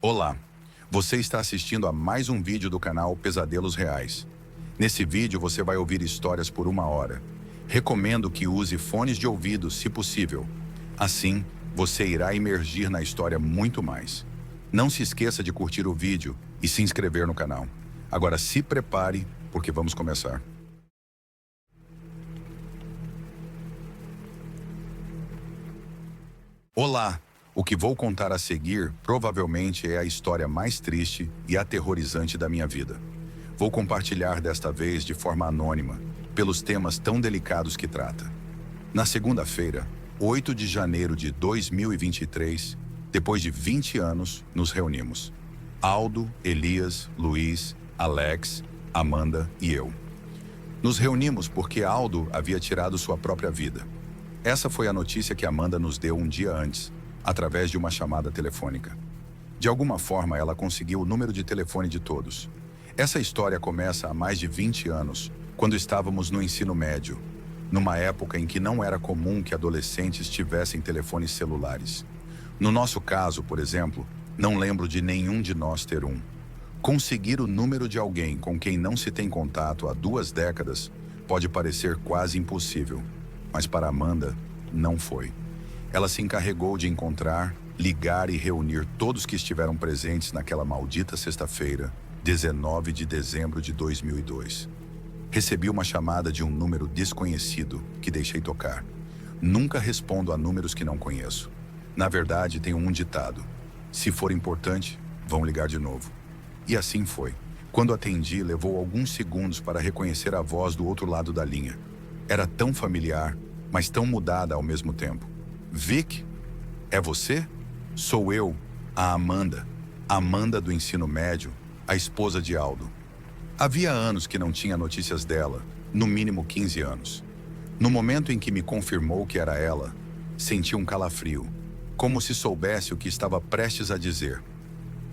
Olá, você está assistindo a mais um vídeo do canal Pesadelos Reais. Nesse vídeo você vai ouvir histórias por 1 hora. Recomendo que use fones de ouvido se possível. Assim, você irá imergir na história muito mais. Não se esqueça de curtir o vídeo e se inscrever no canal. Agora se prepare, porque vamos começar. Olá! O que vou contar a seguir provavelmente é a história mais triste e aterrorizante da minha vida. Vou compartilhar desta vez de forma anônima, pelos temas tão delicados que trata. Na segunda-feira, 8 de janeiro de 2023, depois de 20 anos, nos reunimos. Aldo, Elias, Luiz, Alex, Amanda e eu. Nos reunimos porque Aldo havia tirado sua própria vida. Essa foi a notícia que Amanda nos deu um dia antes, através de uma chamada telefônica. De alguma forma, ela conseguiu o número de telefone de todos. Essa história começa há mais de 20 anos, quando estávamos no ensino médio, numa época em que não era comum que adolescentes tivessem telefones celulares. No nosso caso, por exemplo, não lembro de nenhum de nós ter um. Conseguir o número de alguém com quem não se tem contato há 2 décadas pode parecer quase impossível, mas para Amanda, não foi. Ela se encarregou de encontrar, ligar e reunir todos que estiveram presentes naquela maldita sexta-feira, 19 de dezembro de 2002. Recebi uma chamada de um número desconhecido que deixei tocar. Nunca respondo a números que não conheço. Na verdade, tenho um ditado: se for importante, vão ligar de novo. E assim foi. Quando atendi, levou alguns segundos para reconhecer a voz do outro lado da linha. Era tão familiar, mas tão mudada ao mesmo tempo. Vic? É você? Sou eu, a Amanda. Amanda do ensino médio, a esposa de Aldo. Havia anos que não tinha notícias dela, no mínimo 15 anos. No momento em que me confirmou que era ela, senti um calafrio, como se soubesse o que estava prestes a dizer.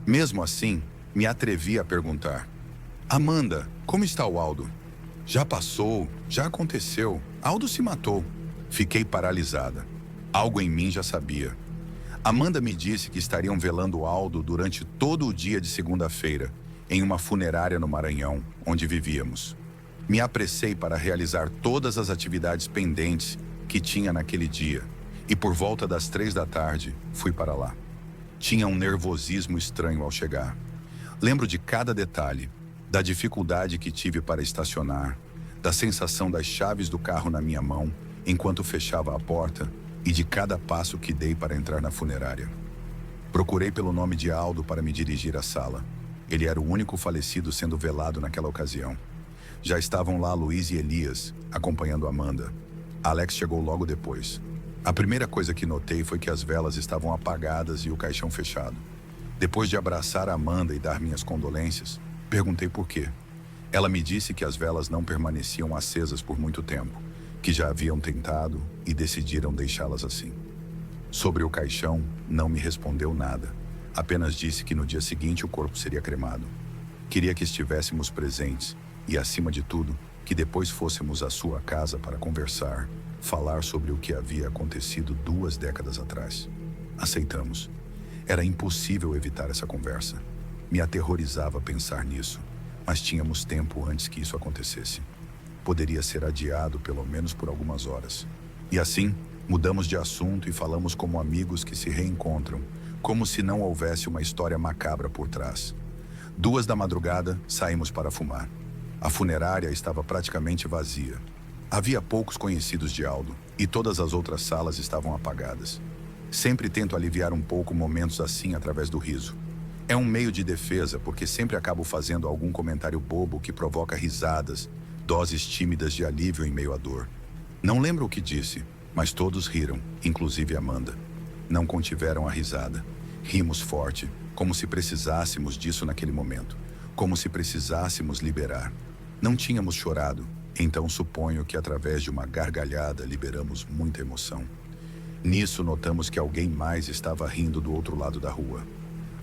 Mesmo assim, me atrevi a perguntar: Amanda, como está o Aldo? Já passou, já aconteceu. Aldo se matou. Fiquei paralisada. Algo em mim já sabia. Amanda me disse que estariam velando Aldo durante todo o dia de segunda-feira, em uma funerária no Maranhão, onde vivíamos. Me apressei para realizar todas as atividades pendentes que tinha naquele dia, e por volta das 3 da tarde, fui para lá. Tinha um nervosismo estranho ao chegar. Lembro de cada detalhe, da dificuldade que tive para estacionar, da sensação das chaves do carro na minha mão, enquanto fechava a porta, e de cada passo que dei para entrar na funerária. Procurei pelo nome de Aldo para me dirigir à sala. Ele era o único falecido sendo velado naquela ocasião. Já estavam lá Luiz e Elias, acompanhando Amanda. Alex chegou logo depois. A primeira coisa que notei foi que as velas estavam apagadas e o caixão fechado. Depois de abraçar Amanda e dar minhas condolências, perguntei por quê. Ela me disse que as velas não permaneciam acesas por muito tempo, que já haviam tentado e decidiram deixá-las assim. Sobre o caixão, não me respondeu nada. Apenas disse que no dia seguinte o corpo seria cremado. Queria que estivéssemos presentes e, acima de tudo, que depois fôssemos à sua casa para conversar, falar sobre o que havia acontecido 2 décadas atrás. Aceitamos. Era impossível evitar essa conversa. Me aterrorizava pensar nisso, mas tínhamos tempo antes que isso acontecesse. Poderia ser adiado pelo menos por algumas horas. E assim, mudamos de assunto e falamos como amigos que se reencontram, como se não houvesse uma história macabra por trás. 2 da madrugada, saímos para fumar. A funerária estava praticamente vazia. Havia poucos conhecidos de Aldo, e todas as outras salas estavam apagadas. Sempre tento aliviar um pouco momentos assim através do riso. É um meio de defesa, porque sempre acabo fazendo algum comentário bobo que provoca risadas, doses tímidas de alívio em meio à dor. Não lembro o que disse, mas todos riram, inclusive Amanda. Não contiveram a risada. Rimos forte, como se precisássemos disso naquele momento, como se precisássemos liberar. Não tínhamos chorado, então suponho que através de uma gargalhada liberamos muita emoção. Nisso notamos que alguém mais estava rindo do outro lado da rua.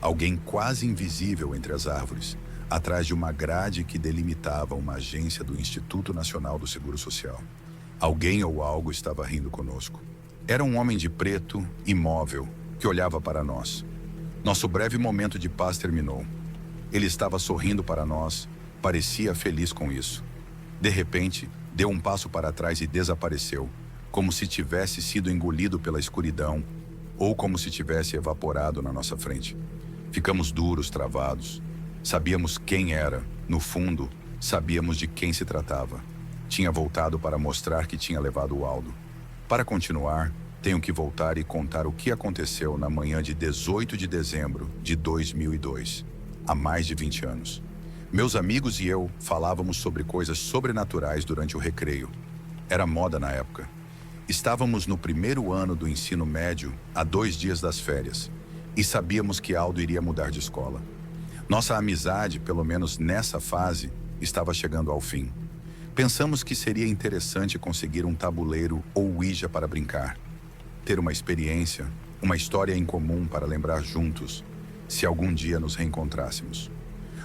Alguém quase invisível entre as árvores, atrás de uma grade que delimitava uma agência do Instituto Nacional do Seguro Social. Alguém ou algo estava rindo conosco. Era um homem de preto, imóvel, que olhava para nós. Nosso breve momento de paz terminou. Ele estava sorrindo para nós, parecia feliz com isso. De repente, deu um passo para trás e desapareceu, como se tivesse sido engolido pela escuridão ou como se tivesse evaporado na nossa frente. Ficamos duros, travados. Sabíamos quem era, no fundo, sabíamos de quem se tratava. Tinha voltado para mostrar que tinha levado o Aldo. Para continuar, tenho que voltar e contar o que aconteceu na manhã de 18 de dezembro de 2002, há mais de 20 anos. Meus amigos e eu falávamos sobre coisas sobrenaturais durante o recreio. Era moda na época. Estávamos no primeiro ano do ensino médio, a 2 dias das férias, e sabíamos que Aldo iria mudar de escola. Nossa amizade, pelo menos nessa fase, estava chegando ao fim. Pensamos que seria interessante conseguir um tabuleiro ou Ouija para brincar. Ter uma experiência, uma história em comum para lembrar juntos, se algum dia nos reencontrássemos.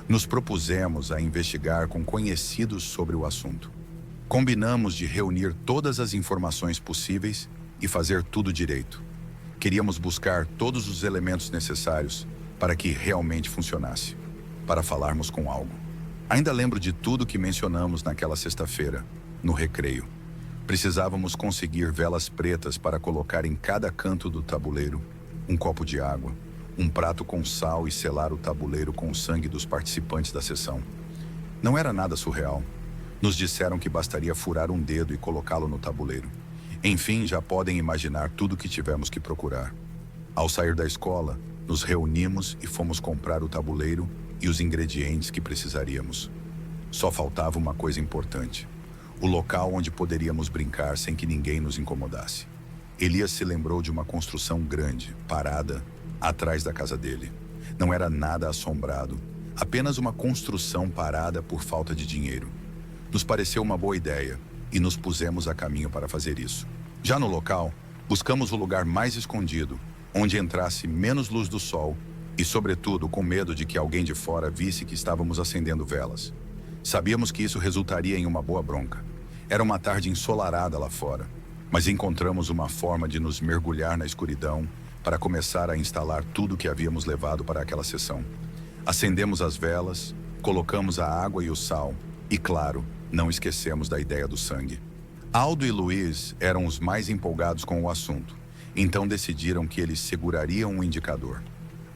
Nos propusemos a investigar com conhecidos sobre o assunto. Combinamos de reunir todas as informações possíveis e fazer tudo direito. Queríamos buscar todos os elementos necessários para que realmente funcionasse, para falarmos com algo. Ainda lembro de tudo que mencionamos naquela sexta-feira, no recreio. Precisávamos conseguir velas pretas para colocar em cada canto do tabuleiro, um copo de água, um prato com sal e selar o tabuleiro com o sangue dos participantes da sessão. Não era nada surreal. Nos disseram que bastaria furar um dedo e colocá-lo no tabuleiro. Enfim, já podem imaginar tudo o que tivemos que procurar. Ao sair da escola, nos reunimos e fomos comprar o tabuleiro e os ingredientes que precisaríamos. Só faltava uma coisa importante: o local onde poderíamos brincar sem que ninguém nos incomodasse. Elias se lembrou de uma construção grande, parada, atrás da casa dele. Não era nada assombrado, apenas uma construção parada por falta de dinheiro. Nos pareceu uma boa ideia e nos pusemos a caminho para fazer isso. Já no local, buscamos o lugar mais escondido, onde entrasse menos luz do sol e, sobretudo, com medo de que alguém de fora visse que estávamos acendendo velas. Sabíamos que isso resultaria em uma boa bronca. Era uma tarde ensolarada lá fora, mas encontramos uma forma de nos mergulhar na escuridão para começar a instalar tudo o que havíamos levado para aquela sessão. Acendemos as velas, colocamos a água e o sal e, claro, não esquecemos da ideia do sangue. Aldo e Luiz eram os mais empolgados com o assunto, então decidiram que eles segurariam um indicador.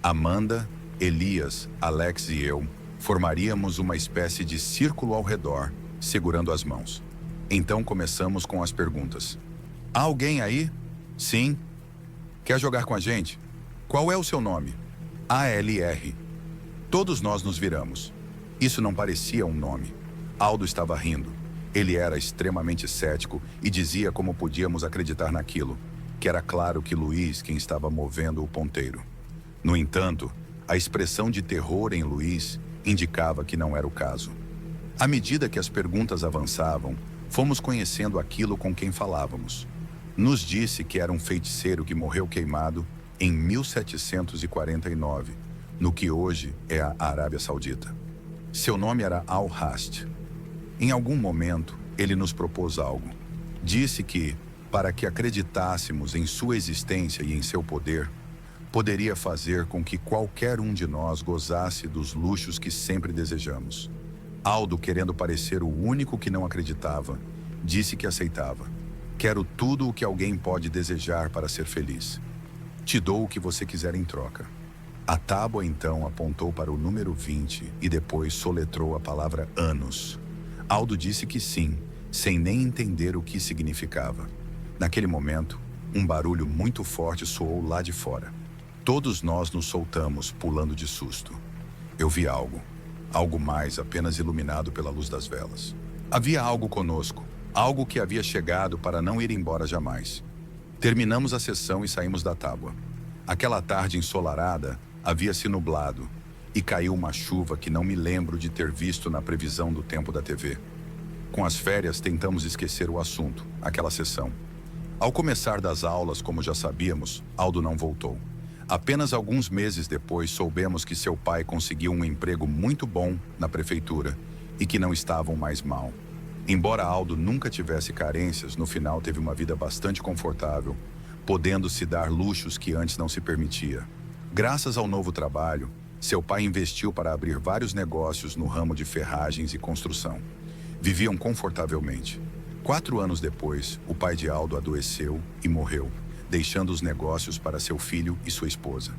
Amanda, Elias, Alex e eu formaríamos uma espécie de círculo ao redor, segurando as mãos. Então começamos com as perguntas. Há alguém aí? Sim. Quer jogar com a gente? Qual é o seu nome? ALR. Todos nós nos viramos. Isso não parecia um nome. Aldo estava rindo. Ele era extremamente cético e dizia como podíamos acreditar naquilo, que era claro que Luiz quem estava movendo o ponteiro. No entanto, a expressão de terror em Luiz indicava que não era o caso. À medida que as perguntas avançavam, fomos conhecendo aquilo com quem falávamos. Nos disse que era um feiticeiro que morreu queimado em 1749, no que hoje é a Arábia Saudita. Seu nome era Al-Rast. Em algum momento, ele nos propôs algo. Disse que, para que acreditássemos em sua existência e em seu poder, poderia fazer com que qualquer um de nós gozasse dos luxos que sempre desejamos. Aldo, querendo parecer o único que não acreditava, disse que aceitava. Quero tudo o que alguém pode desejar para ser feliz. Te dou o que você quiser em troca. A tábua então apontou para o número 20 e depois soletrou a palavra anos. Aldo disse que sim, sem nem entender o que significava. Naquele momento, um barulho muito forte soou lá de fora. Todos nós nos soltamos, pulando de susto. Eu vi algo mais apenas iluminado pela luz das velas. Havia algo conosco, algo que havia chegado para não ir embora jamais. Terminamos a sessão e saímos da tábua. Aquela tarde ensolarada havia se nublado e caiu uma chuva que não me lembro de ter visto na previsão do tempo da TV. Com as férias, tentamos esquecer o assunto, aquela sessão. Ao começar das aulas, como já sabíamos, Aldo não voltou. Apenas alguns meses depois, soubemos que seu pai conseguiu um emprego muito bom na prefeitura e que não estavam mais mal. Embora Aldo nunca tivesse carências, no final teve uma vida bastante confortável, podendo se dar luxos que antes não se permitia. Graças ao novo trabalho, seu pai investiu para abrir vários negócios no ramo de ferragens e construção. Viviam confortavelmente. 4 anos depois, o pai de Aldo adoeceu e morreu, deixando os negócios para seu filho e sua esposa.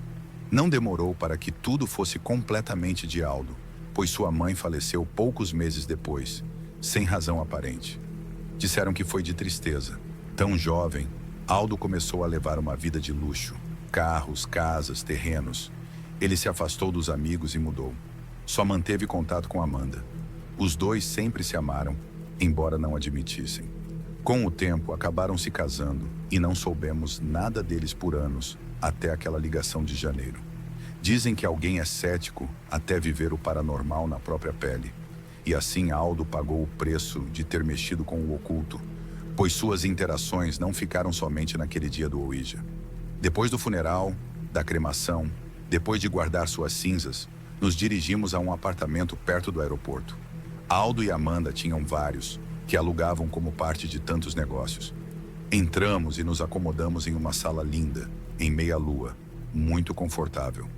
Não demorou para que tudo fosse completamente de Aldo, pois sua mãe faleceu poucos meses depois, sem razão aparente. Disseram que foi de tristeza. Tão jovem, Aldo começou a levar uma vida de luxo. Carros, casas, terrenos. Ele se afastou dos amigos e mudou. Só manteve contato com Amanda. Os dois sempre se amaram, embora não admitissem. Com o tempo, acabaram se casando e não soubemos nada deles por anos, até aquela ligação de janeiro. Dizem que alguém é cético até viver o paranormal na própria pele. E assim Aldo pagou o preço de ter mexido com o oculto, pois suas interações não ficaram somente naquele dia do Ouija. Depois do funeral, da cremação, depois de guardar suas cinzas, nos dirigimos a um apartamento perto do aeroporto. Aldo e Amanda tinham vários, que alugavam como parte de tantos negócios. Entramos e nos acomodamos em uma sala linda, em meia-lua, muito confortável.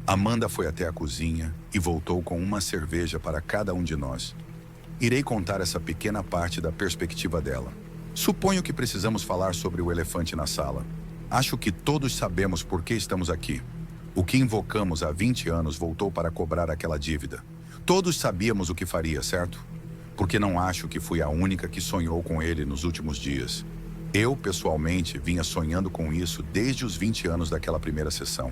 Amanda foi até a cozinha e voltou com uma cerveja para cada um de nós. Irei contar essa pequena parte da perspectiva dela. Suponho que precisamos falar sobre o elefante na sala. Acho que todos sabemos por que estamos aqui. O que invocamos há 20 anos voltou para cobrar aquela dívida. Todos sabíamos o que faria, certo? Porque não acho que fui a única que sonhou com ele nos últimos dias. Eu, pessoalmente, vinha sonhando com isso desde os 20 anos daquela primeira sessão.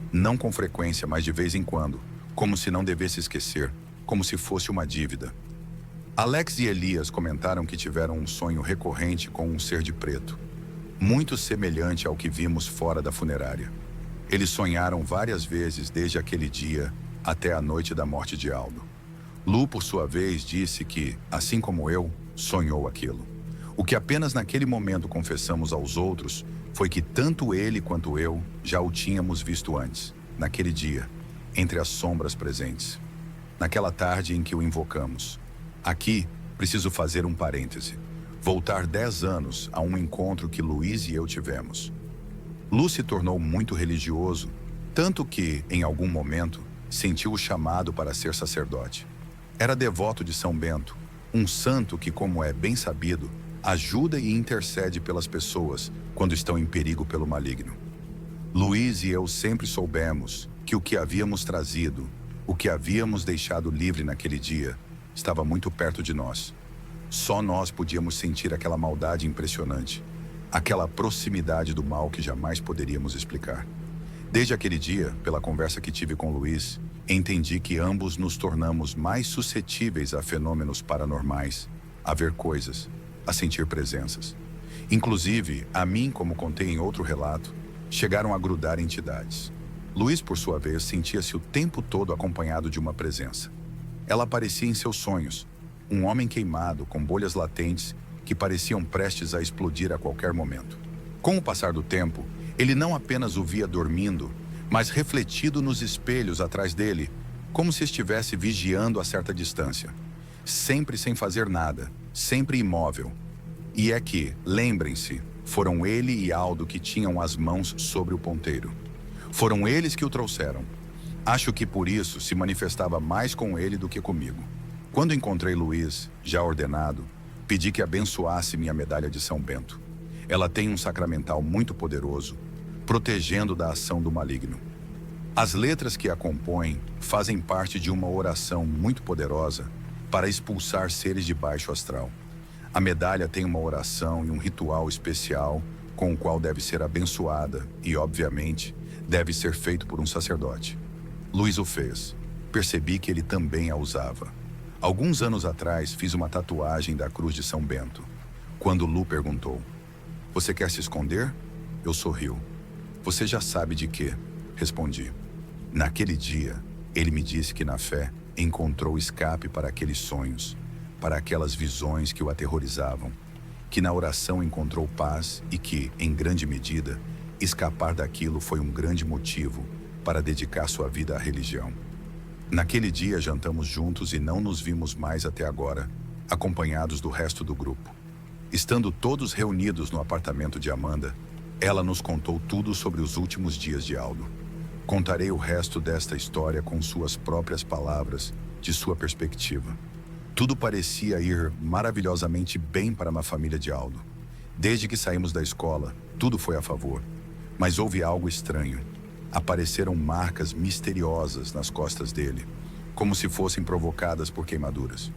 Não com frequência, mas de vez em quando, como se não devesse esquecer, como se fosse uma dívida. Alex e Elias comentaram que tiveram um sonho recorrente com um ser de preto, muito semelhante ao que vimos fora da funerária. Eles sonharam várias vezes desde aquele dia até a noite da morte de Aldo. Lu, por sua vez, disse que, assim como eu, sonhou aquilo. O que apenas naquele momento confessamos aos outros foi que tanto ele quanto eu já o tínhamos visto antes, naquele dia, entre as sombras presentes. Naquela tarde em que o invocamos. Aqui, preciso fazer um parêntese. Voltar 10 anos a um encontro que Luiz e eu tivemos. Lu se tornou muito religioso, tanto que, em algum momento, sentiu o chamado para ser sacerdote. Era devoto de São Bento, um santo que, como é bem sabido, ajuda e intercede pelas pessoas quando estão em perigo pelo maligno. Luiz e eu sempre soubemos que o que havíamos trazido, o que havíamos deixado livre naquele dia, estava muito perto de nós. Só nós podíamos sentir aquela maldade impressionante, aquela proximidade do mal que jamais poderíamos explicar. Desde aquele dia, pela conversa que tive com Luiz, entendi que ambos nos tornamos mais suscetíveis a fenômenos paranormais, a ver coisas, a sentir presenças. Inclusive, a mim, como contei em outro relato, chegaram a grudar entidades. Luiz, por sua vez, sentia-se o tempo todo acompanhado de uma presença. Ela aparecia em seus sonhos, um homem queimado com bolhas latentes que pareciam prestes a explodir a qualquer momento. Com o passar do tempo, ele não apenas o via dormindo, mas refletido nos espelhos atrás dele, como se estivesse vigiando a certa distância. Sempre sem fazer nada, sempre imóvel. E é que, lembrem-se, foram ele e Aldo que tinham as mãos sobre o ponteiro. Foram eles que o trouxeram. Acho que por isso se manifestava mais com ele do que comigo. Quando encontrei Luiz, já ordenado, pedi que abençoasse minha medalha de São Bento. Ela tem um sacramental muito poderoso, protegendo da ação do maligno. As letras que a compõem fazem parte de uma oração muito poderosa para expulsar seres de baixo astral. A medalha tem uma oração e um ritual especial com o qual deve ser abençoada e, obviamente, deve ser feito por um sacerdote. Luiz o fez. Percebi que ele também a usava. Alguns anos atrás, fiz uma tatuagem da Cruz de São Bento. Quando Lu perguntou, "Você quer se esconder?" Eu sorriu. "Você já sabe de quê?" Respondi. Naquele dia, ele me disse que na fé encontrou escape para aqueles sonhos, para aquelas visões que o aterrorizavam, que na oração encontrou paz e que, em grande medida, escapar daquilo foi um grande motivo para dedicar sua vida à religião. Naquele dia jantamos juntos e não nos vimos mais até agora, acompanhados do resto do grupo. Estando todos reunidos no apartamento de Amanda, ela nos contou tudo sobre os últimos dias de Aldo. Contarei o resto desta história com suas próprias palavras, de sua perspectiva. Tudo parecia ir maravilhosamente bem para uma família de Aldo. Desde que saímos da escola, tudo foi a favor. Mas houve algo estranho. Apareceram marcas misteriosas nas costas dele, como se fossem provocadas por queimaduras.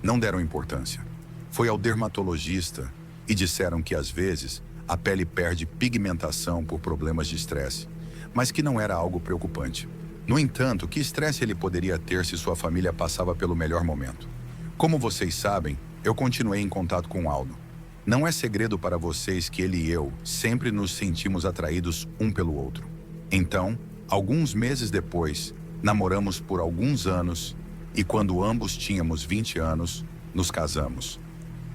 Não deram importância. Foi ao dermatologista e disseram que, às vezes, a pele perde pigmentação por problemas de estresse, mas que não era algo preocupante. No entanto, que estresse ele poderia ter se sua família passava pelo melhor momento? Como vocês sabem, eu continuei em contato com Aldo. Não é segredo para vocês que ele e eu sempre nos sentimos atraídos um pelo outro. Então, alguns meses depois, namoramos por alguns anos e quando ambos tínhamos 20 anos, nos casamos.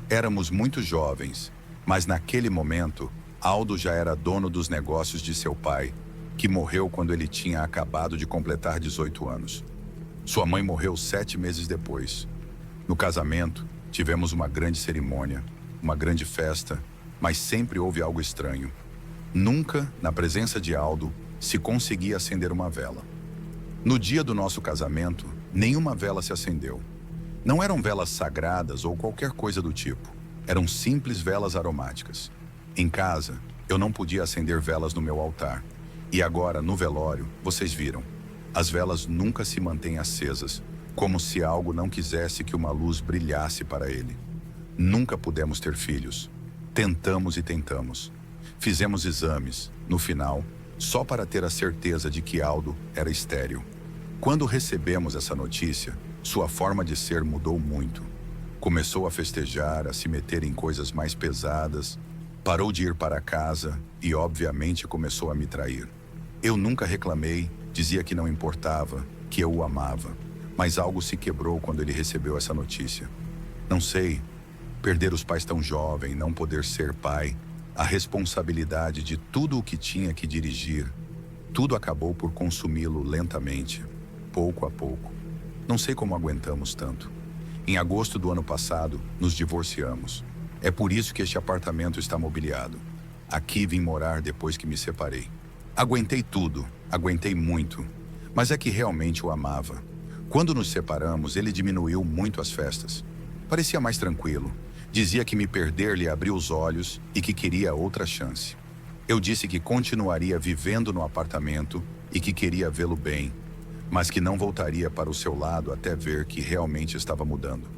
Éramos muito jovens, mas naquele momento, Aldo já era dono dos negócios de seu pai, que morreu quando ele tinha acabado de completar 18 anos. Sua mãe morreu 7 meses depois. No casamento, tivemos uma grande cerimônia, uma grande festa, mas sempre houve algo estranho. Nunca, na presença de Aldo, se conseguia acender uma vela. No dia do nosso casamento, nenhuma vela se acendeu. Não eram velas sagradas ou qualquer coisa do tipo. Eram simples velas aromáticas. Em casa, eu não podia acender velas no meu altar. E agora, no velório, vocês viram. As velas nunca se mantêm acesas, como se algo não quisesse que uma luz brilhasse para ele. Nunca pudemos ter filhos. Tentamos e tentamos. Fizemos exames, no final, só para ter a certeza de que Aldo era estéril. Quando recebemos essa notícia, sua forma de ser mudou muito. Começou a festejar, a se meter em coisas mais pesadas, parou de ir para casa e, obviamente, começou a me trair. Eu nunca reclamei, dizia que não importava, que eu o amava. Mas algo se quebrou quando ele recebeu essa notícia. Não sei, perder os pais tão jovem, não poder ser pai, a responsabilidade de tudo o que tinha que dirigir, tudo acabou por consumi-lo lentamente, pouco a pouco. Não sei como aguentamos tanto. Em agosto do ano passado, nos divorciamos. É por isso que este apartamento está mobiliado. Aqui vim morar depois que me separei. Aguentei tudo, aguentei muito, mas é que realmente o amava. Quando nos separamos, ele diminuiu muito as festas. Parecia mais tranquilo. Dizia que me perder lhe abriu os olhos e que queria outra chance. Eu disse que continuaria vivendo no apartamento e que queria vê-lo bem, mas que não voltaria para o seu lado até ver que realmente estava mudando.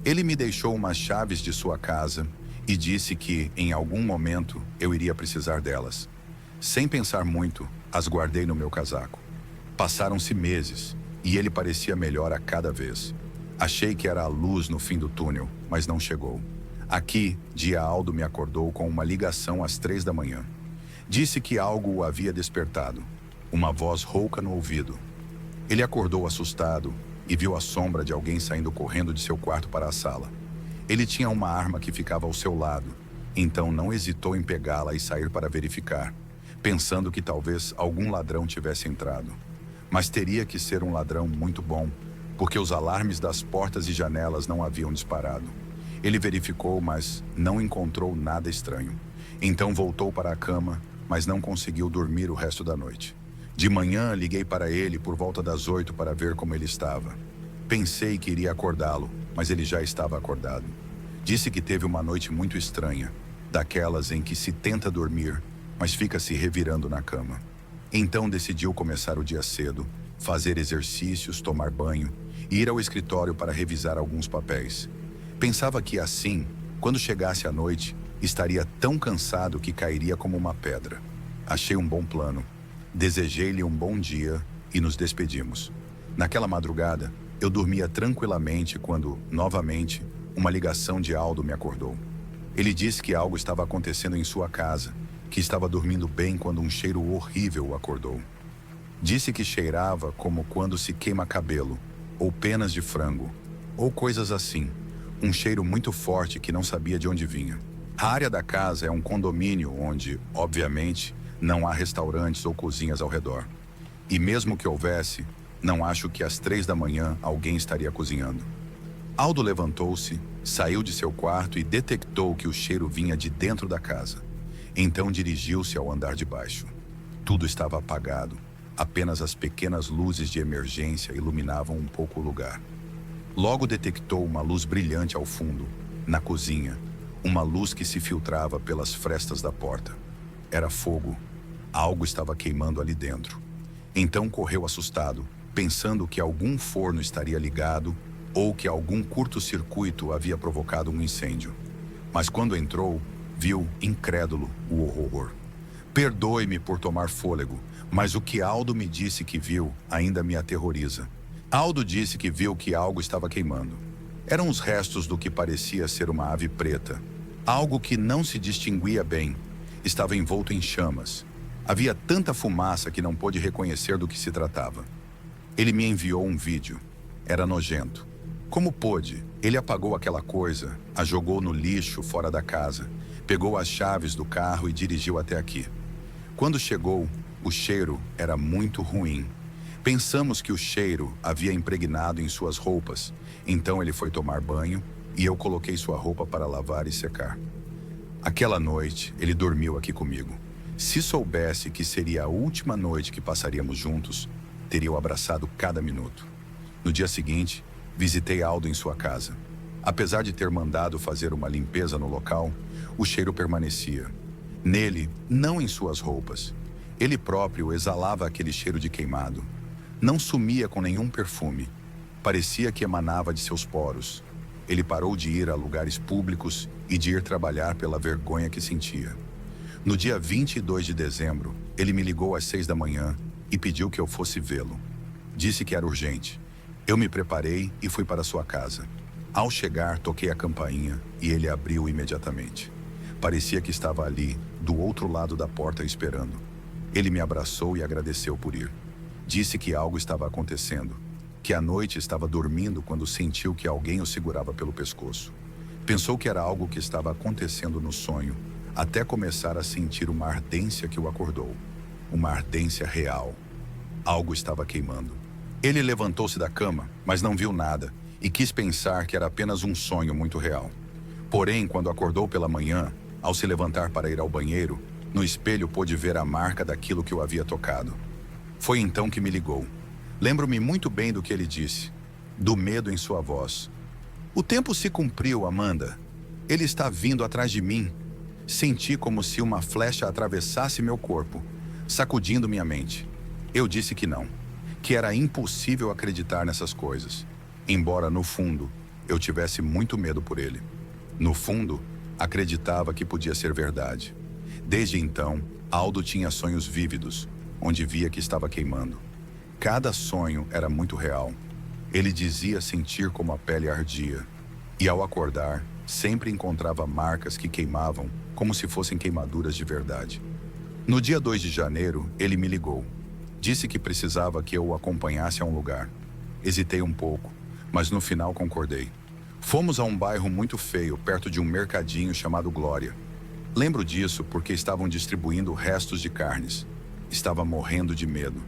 Ele me deixou umas chaves de sua casa e disse que, em algum momento, eu iria precisar delas. Sem pensar muito, as guardei no meu casaco. Passaram-se meses e ele parecia melhor a cada vez. Achei que era a luz no fim do túnel, mas não chegou. Aqui, dia Aldo me acordou com uma ligação às 3 da manhã. Disse que algo o havia despertado. Uma voz rouca no ouvido. Ele acordou assustado e viu a sombra de alguém saindo correndo de seu quarto para a sala. Ele tinha uma arma que ficava ao seu lado, então não hesitou em pegá-la e sair para verificar, pensando que talvez algum ladrão tivesse entrado. Mas teria que ser um ladrão muito bom, porque os alarmes das portas e janelas não haviam disparado. Ele verificou, mas não encontrou nada estranho. Então voltou para a cama, mas não conseguiu dormir o resto da noite. De manhã, liguei para ele por volta das 8 para ver como ele estava. Pensei que iria acordá-lo, mas ele já estava acordado. Disse que teve uma noite muito estranha, daquelas em que se tenta dormir, mas fica se revirando na cama. Então decidiu começar o dia cedo, fazer exercícios, tomar banho e ir ao escritório para revisar alguns papéis. Pensava que assim, quando chegasse a noite, estaria tão cansado que cairia como uma pedra. Achei um bom plano. Desejei-lhe um bom dia e nos despedimos. Naquela madrugada, eu dormia tranquilamente quando, novamente, uma ligação de Aldo me acordou. Ele disse que algo estava acontecendo em sua casa, que estava dormindo bem quando um cheiro horrível o acordou. Disse que cheirava como quando se queima cabelo, ou penas de frango, ou coisas assim. Um cheiro muito forte que não sabia de onde vinha. A área da casa é um condomínio onde, obviamente, não há restaurantes ou cozinhas ao redor. E mesmo que houvesse, não acho que às 3 da manhã alguém estaria cozinhando. Aldo levantou-se, saiu de seu quarto e detectou que o cheiro vinha de dentro da casa. Então dirigiu-se ao andar de baixo. Tudo estava apagado. Apenas as pequenas luzes de emergência iluminavam um pouco o lugar. Logo detectou uma luz brilhante ao fundo, na cozinha, uma luz que se filtrava pelas frestas da porta. Era fogo. Algo estava queimando ali dentro. Então correu assustado, pensando que algum forno estaria ligado ou que algum curto-circuito havia provocado um incêndio. Mas quando entrou, viu, incrédulo, o horror. Perdoe-me por tomar fôlego, mas o que Aldo me disse que viu ainda me aterroriza. Aldo disse que viu que algo estava queimando. Eram os restos do que parecia ser uma ave preta. Algo que não se distinguia bem. Estava envolto em chamas. Havia tanta fumaça que não pôde reconhecer do que se tratava. Ele me enviou um vídeo. Era nojento. Como pôde, ele apagou aquela coisa, a jogou no lixo fora da casa, pegou as chaves do carro e dirigiu até aqui. Quando chegou, o cheiro era muito ruim. Pensamos que o cheiro havia impregnado em suas roupas, então ele foi tomar banho e eu coloquei sua roupa para lavar e secar. Aquela noite, ele dormiu aqui comigo. Se soubesse que seria a última noite que passaríamos juntos, teria o abraçado cada minuto. No dia seguinte, visitei Aldo em sua casa. Apesar de ter mandado fazer uma limpeza no local, o cheiro permanecia. Nele, não em suas roupas. Ele próprio exalava aquele cheiro de queimado. Não sumia com nenhum perfume. Parecia que emanava de seus poros. Ele parou de ir a lugares públicos e de ir trabalhar pela vergonha que sentia. No dia 22 de dezembro, ele me ligou às 6 da manhã e pediu que eu fosse vê-lo. Disse que era urgente. Eu me preparei e fui para sua casa. Ao chegar, toquei a campainha e ele abriu imediatamente. Parecia que estava ali, do outro lado da porta, esperando. Ele me abraçou e agradeceu por ir. Disse que algo estava acontecendo, que à noite estava dormindo quando sentiu que alguém o segurava pelo pescoço. Pensou que era algo que estava acontecendo no sonho, até começar a sentir uma ardência que o acordou. Uma ardência real. Algo estava queimando. Ele levantou-se da cama, mas não viu nada, e quis pensar que era apenas um sonho muito real. Porém, quando acordou pela manhã, ao se levantar para ir ao banheiro, no espelho pôde ver a marca daquilo que o havia tocado. Foi então que me ligou. Lembro-me muito bem do que ele disse, do medo em sua voz. O tempo se cumpriu, Amanda. Ele está vindo atrás de mim. Senti como se uma flecha atravessasse meu corpo, sacudindo minha mente. Eu disse que não, que era impossível acreditar nessas coisas, embora no fundo eu tivesse muito medo por ele. No fundo, acreditava que podia ser verdade. Desde então, Aldo tinha sonhos vívidos, onde via que estava queimando. Cada sonho era muito real. Ele dizia sentir como a pele ardia, e ao acordar, sempre encontrava marcas que queimavam como se fossem queimaduras de verdade. No dia 2 de janeiro, ele me ligou. Disse que precisava que eu o acompanhasse a um lugar. Hesitei um pouco, mas no final concordei. Fomos a um bairro muito feio, perto de um mercadinho chamado Glória. Lembro disso porque estavam distribuindo restos de carnes. Estava morrendo de medo.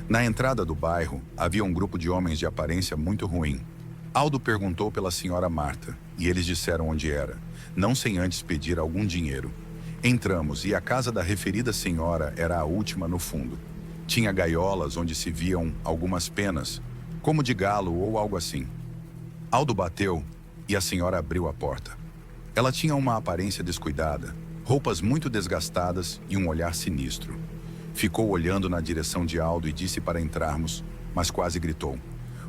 Na entrada do bairro, havia um grupo de homens de aparência muito ruim. Aldo perguntou pela senhora Marta, e eles disseram onde era, não sem antes pedir algum dinheiro. Entramos, e a casa da referida senhora era a última no fundo. Tinha gaiolas onde se viam algumas penas, como de galo ou algo assim. Aldo bateu, e a senhora abriu a porta. Ela tinha uma aparência descuidada, roupas muito desgastadas e um olhar sinistro. Ficou olhando na direção de Aldo e disse para entrarmos, mas quase gritou.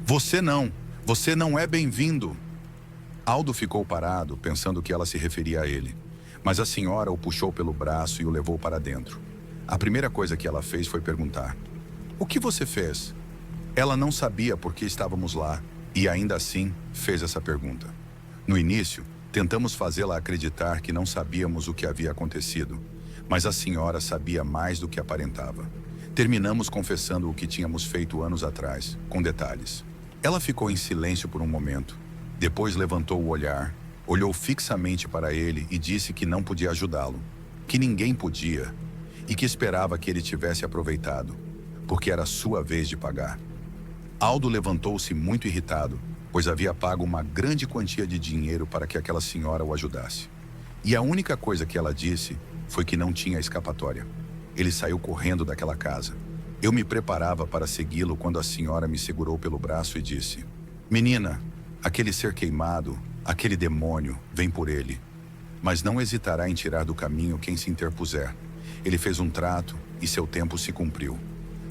Você não é bem-vindo! Aldo ficou parado, pensando que ela se referia a ele. Mas a senhora o puxou pelo braço e o levou para dentro. A primeira coisa que ela fez foi perguntar. O que você fez? Ela não sabia por que estávamos lá, e ainda assim fez essa pergunta. No início, tentamos fazê-la acreditar que não sabíamos o que havia acontecido, mas a senhora sabia mais do que aparentava. Terminamos confessando o que tínhamos feito anos atrás, com detalhes. Ela ficou em silêncio por um momento. Depois levantou o olhar, olhou fixamente para ele e disse que não podia ajudá-lo, que ninguém podia, e que esperava que ele tivesse aproveitado, porque era sua vez de pagar. Aldo levantou-se muito irritado, pois havia pago uma grande quantia de dinheiro para que aquela senhora o ajudasse. E a única coisa que ela disse foi que não tinha escapatória. Ele saiu correndo daquela casa. Eu me preparava para segui-lo quando a senhora me segurou pelo braço e disse: Menina, aquele ser queimado, aquele demônio, vem por ele. Mas não hesitará em tirar do caminho quem se interpuser. Ele fez um trato e seu tempo se cumpriu.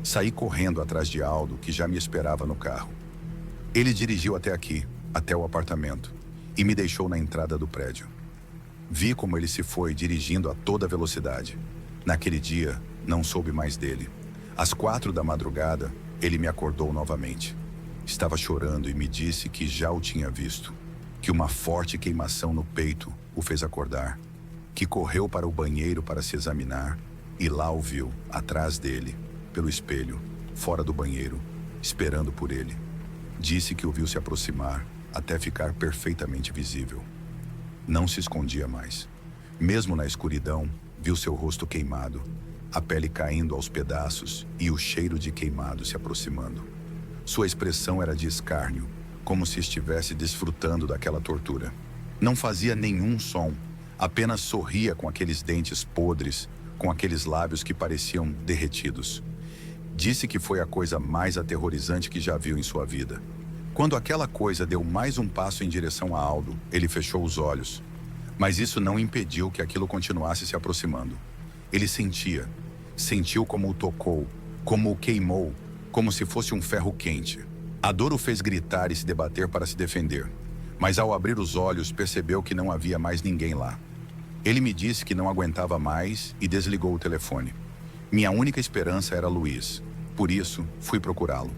Saí correndo atrás de Aldo, que já me esperava no carro. Ele dirigiu até aqui, até o apartamento, e me deixou na entrada do prédio. Vi como ele se foi dirigindo a toda velocidade. Naquele dia, não soube mais dele. Às 4 da madrugada, ele me acordou novamente. Estava chorando e me disse que já o tinha visto, que uma forte queimação no peito o fez acordar, que correu para o banheiro para se examinar e lá o viu, atrás dele, pelo espelho, fora do banheiro, esperando por ele. Disse que o viu se aproximar até ficar perfeitamente visível. Não se escondia mais. Mesmo na escuridão, viu seu rosto queimado, a pele caindo aos pedaços e o cheiro de queimado se aproximando. Sua expressão era de escárnio, como se estivesse desfrutando daquela tortura. Não fazia nenhum som, apenas sorria com aqueles dentes podres, com aqueles lábios que pareciam derretidos. Disse que foi a coisa mais aterrorizante que já viu em sua vida. Quando aquela coisa deu mais um passo em direção a Aldo, ele fechou os olhos. Mas isso não impediu que aquilo continuasse se aproximando. Ele sentiu como o tocou, como o queimou, como se fosse um ferro quente. A dor o fez gritar e se debater para se defender. Mas ao abrir os olhos, percebeu que não havia mais ninguém lá. Ele me disse que não aguentava mais e desligou o telefone. Minha única esperança era Luiz. Por isso, fui procurá-lo.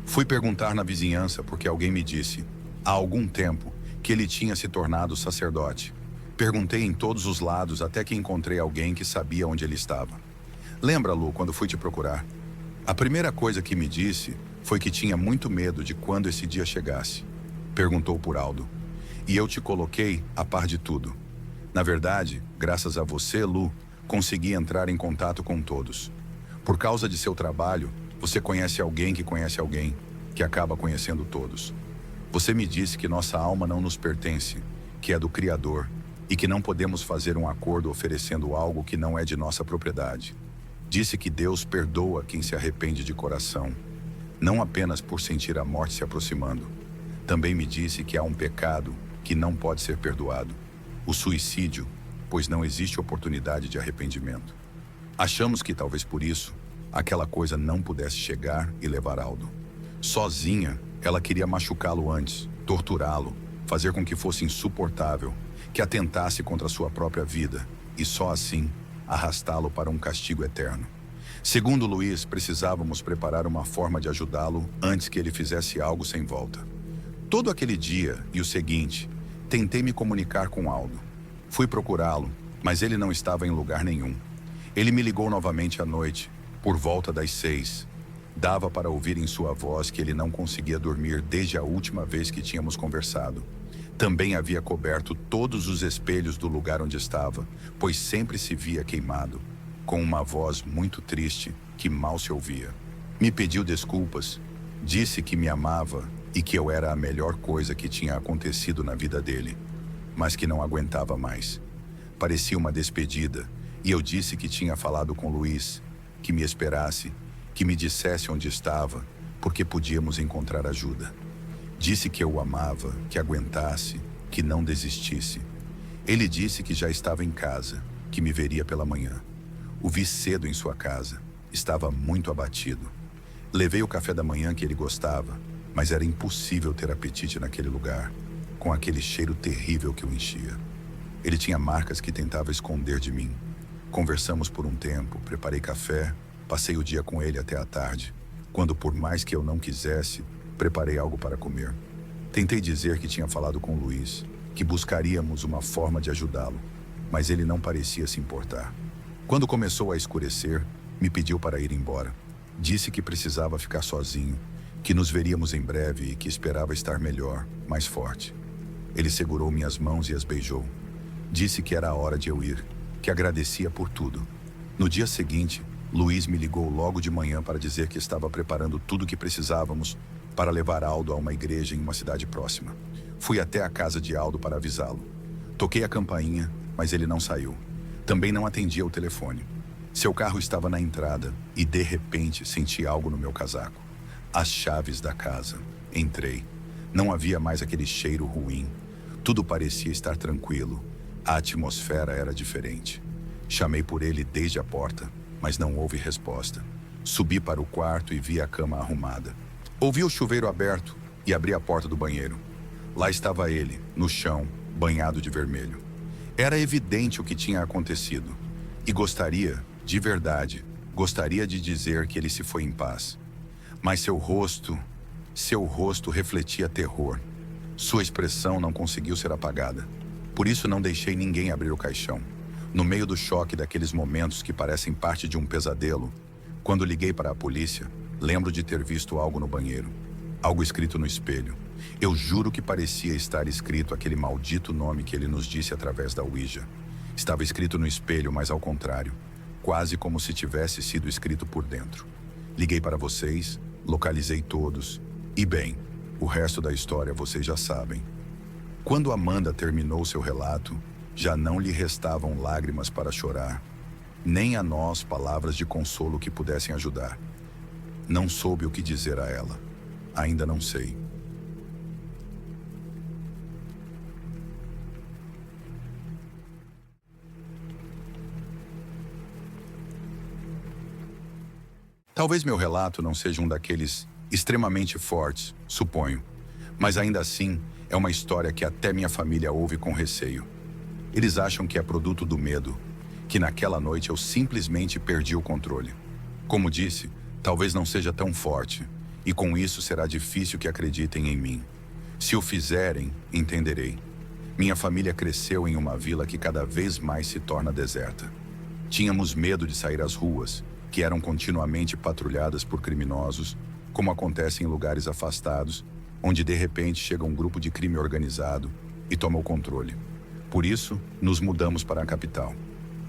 Fui perguntar na vizinhança porque alguém me disse, há algum tempo, que ele tinha se tornado sacerdote. Perguntei em todos os lados até que encontrei alguém que sabia onde ele estava. Lembra, Lu, quando fui te procurar? A primeira coisa que me disse foi que tinha muito medo de quando esse dia chegasse. Perguntou por Aldo. E eu te coloquei a par de tudo. Na verdade, graças a você, Lu, consegui entrar em contato com todos. Por causa de seu trabalho, você conhece alguém que acaba conhecendo todos. Você me disse que nossa alma não nos pertence, que é do Criador, e que não podemos fazer um acordo oferecendo algo que não é de nossa propriedade. Disse que Deus perdoa quem se arrepende de coração, não apenas por sentir a morte se aproximando. Também me disse que há um pecado que não pode ser perdoado, o suicídio, pois não existe oportunidade de arrependimento. Achamos que talvez por isso, aquela coisa não pudesse chegar e levar Aldo. Sozinha, ela queria machucá-lo antes, torturá-lo, fazer com que fosse insuportável, que atentasse contra sua própria vida, e só assim, arrastá-lo para um castigo eterno. Segundo Luiz, precisávamos preparar uma forma de ajudá-lo antes que ele fizesse algo sem volta. Todo aquele dia e o seguinte, tentei me comunicar com Aldo. Fui procurá-lo, mas ele não estava em lugar nenhum. Ele me ligou novamente à noite, por volta das 6. Dava para ouvir em sua voz que ele não conseguia dormir desde a última vez que tínhamos conversado. Também havia coberto todos os espelhos do lugar onde estava, pois sempre se via queimado, com uma voz muito triste que mal se ouvia. Me pediu desculpas, disse que me amava e que eu era a melhor coisa que tinha acontecido na vida dele, mas que não aguentava mais. Parecia uma despedida, e eu disse que tinha falado com Luiz, que me esperasse, que me dissesse onde estava, porque podíamos encontrar ajuda. Disse que eu o amava, que aguentasse, que não desistisse. Ele disse que já estava em casa, que me veria pela manhã. O vi cedo em sua casa. Estava muito abatido. Levei o café da manhã que ele gostava, mas era impossível ter apetite naquele lugar, com aquele cheiro terrível que o enchia. Ele tinha marcas que tentava esconder de mim. Conversamos por um tempo, preparei café, passei o dia com ele até a tarde, quando por mais que eu não quisesse, preparei algo para comer. Tentei dizer que tinha falado com Luiz, que buscaríamos uma forma de ajudá-lo, mas ele não parecia se importar. Quando começou a escurecer, me pediu para ir embora. Disse que precisava ficar sozinho, que nos veríamos em breve e que esperava estar melhor, mais forte. Ele segurou minhas mãos e as beijou. Disse que era a hora de eu ir, que agradecia por tudo. No dia seguinte, Luiz me ligou logo de manhã para dizer que estava preparando tudo o que precisávamos para levar Aldo a uma igreja em uma cidade próxima. Fui até a casa de Aldo para avisá-lo. Toquei a campainha, mas ele não saiu. Também não atendia o telefone. Seu carro estava na entrada e, de repente, senti algo no meu casaco. As chaves da casa. Entrei. Não havia mais aquele cheiro ruim. Tudo parecia estar tranquilo. A atmosfera era diferente. Chamei por ele desde a porta, mas não houve resposta. Subi para o quarto e vi a cama arrumada. Ouvi o chuveiro aberto e abri a porta do banheiro. Lá estava ele, no chão, banhado de vermelho. Era evidente o que tinha acontecido. E gostaria, de verdade, gostaria de dizer que ele se foi em paz. Mas seu rosto refletia terror. Sua expressão não conseguiu ser apagada. Por isso não deixei ninguém abrir o caixão. No meio do choque daqueles momentos que parecem parte de um pesadelo, quando liguei para a polícia, lembro de ter visto algo no banheiro. Algo escrito no espelho. Eu juro que parecia estar escrito aquele maldito nome que ele nos disse através da Ouija. Estava escrito no espelho, mas ao contrário, quase como se tivesse sido escrito por dentro. Liguei para vocês, localizei todos, e bem, o resto da história vocês já sabem. Quando Amanda terminou seu relato, já não lhe restavam lágrimas para chorar, nem a nós palavras de consolo que pudessem ajudar. Não soube o que dizer a ela. Ainda não sei. Talvez meu relato não seja um daqueles extremamente fortes, suponho, mas ainda assim é uma história que até minha família ouve com receio. Eles acham que é produto do medo, que naquela noite eu simplesmente perdi o controle. Como disse, talvez não seja tão forte, e com isso será difícil que acreditem em mim. Se o fizerem, entenderei. Minha família cresceu em uma vila que cada vez mais se torna deserta. Tínhamos medo de sair às ruas, que eram continuamente patrulhadas por criminosos, como acontece em lugares afastados, onde de repente chega um grupo de crime organizado e toma o controle. Por isso, nos mudamos para a capital.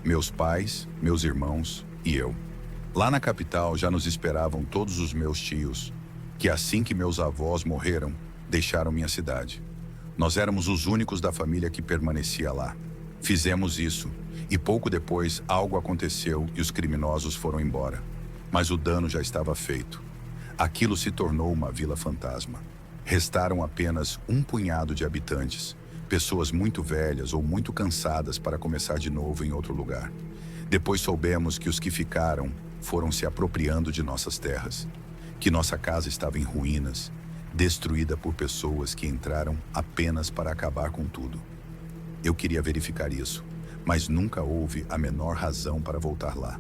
Meus pais, meus irmãos e eu. Lá na capital já nos esperavam todos os meus tios, que assim que meus avós morreram, deixaram minha cidade. Nós éramos os únicos da família que permanecia lá. Fizemos isso, e pouco depois algo aconteceu e os criminosos foram embora. Mas o dano já estava feito. Aquilo se tornou uma vila fantasma. Restaram apenas um punhado de habitantes, pessoas muito velhas ou muito cansadas para começar de novo em outro lugar. Depois soubemos que os que ficaram foram se apropriando de nossas terras, que nossa casa estava em ruínas, destruída por pessoas que entraram apenas para acabar com tudo. Eu queria verificar isso, mas nunca houve a menor razão para voltar lá.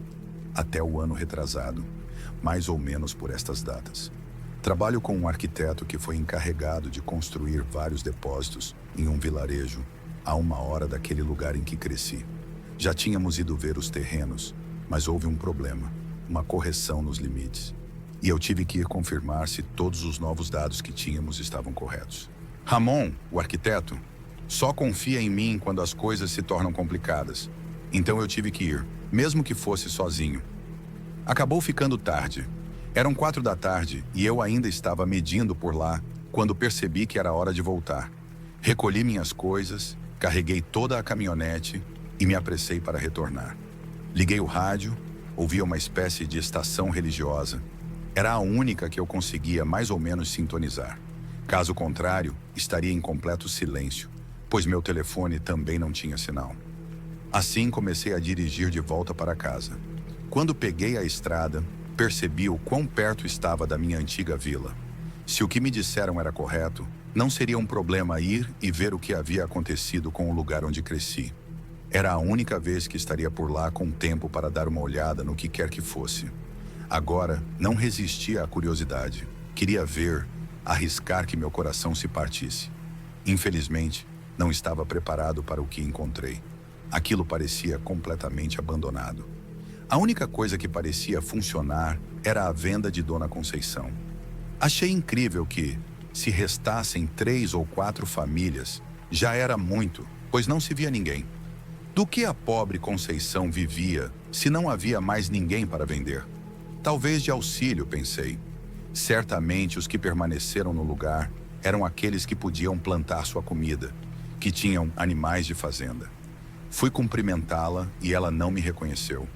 Até o ano retrasado, mais ou menos por estas datas. Trabalho com um arquiteto que foi encarregado de construir vários depósitos em um vilarejo, a 1 hora daquele lugar em que cresci. Já tínhamos ido ver os terrenos, mas houve um problema, uma correção nos limites. E eu tive que ir confirmar se todos os novos dados que tínhamos estavam corretos. Ramon, o arquiteto, só confia em mim quando as coisas se tornam complicadas. Então eu tive que ir, mesmo que fosse sozinho. Acabou ficando tarde. Eram 4 da tarde e eu ainda estava medindo por lá quando percebi que era hora de voltar. Recolhi minhas coisas, carreguei toda a caminhonete e me apressei para retornar. Liguei o rádio, ouvia uma espécie de estação religiosa. Era a única que eu conseguia mais ou menos sintonizar. Caso contrário, estaria em completo silêncio, pois meu telefone também não tinha sinal. Assim comecei a dirigir de volta para casa. Quando peguei a estrada, percebi o quão perto estava da minha antiga vila. Se o que me disseram era correto, não seria um problema ir e ver o que havia acontecido com o lugar onde cresci. Era a única vez que estaria por lá com tempo para dar uma olhada no que quer que fosse. Agora, não resistia à curiosidade. Queria ver, arriscar que meu coração se partisse. Infelizmente, não estava preparado para o que encontrei. Aquilo parecia completamente abandonado. A única coisa que parecia funcionar era a venda de Dona Conceição. Achei incrível que, se restassem 3 ou 4 famílias, já era muito, pois não se via ninguém. Do que a pobre Conceição vivia se não havia mais ninguém para vender? Talvez de auxílio, pensei. Certamente os que permaneceram no lugar eram aqueles que podiam plantar sua comida, que tinham animais de fazenda. Fui cumprimentá-la e ela não me reconheceu.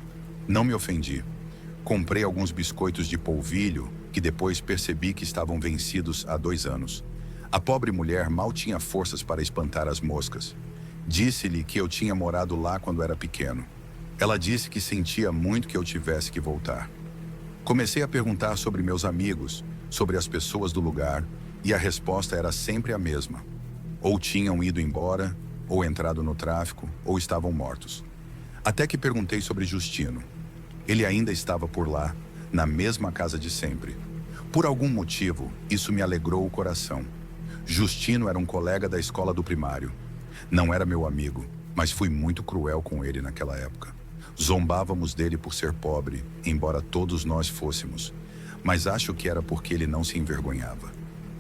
Não me ofendi. Comprei alguns biscoitos de polvilho que depois percebi que estavam vencidos há 2 anos. A pobre mulher mal tinha forças para espantar as moscas. Disse-lhe que eu tinha morado lá quando era pequeno. Ela disse que sentia muito que eu tivesse que voltar. Comecei a perguntar sobre meus amigos, sobre as pessoas do lugar, e a resposta era sempre a mesma. Ou tinham ido embora, ou entrado no tráfico, ou estavam mortos. Até que perguntei sobre Justino. Ele ainda estava por lá, na mesma casa de sempre. Por algum motivo, isso me alegrou o coração. Justino era um colega da escola do primário. Não era meu amigo, mas fui muito cruel com ele naquela época. Zombávamos dele por ser pobre, embora todos nós fôssemos. Mas acho que era porque ele não se envergonhava.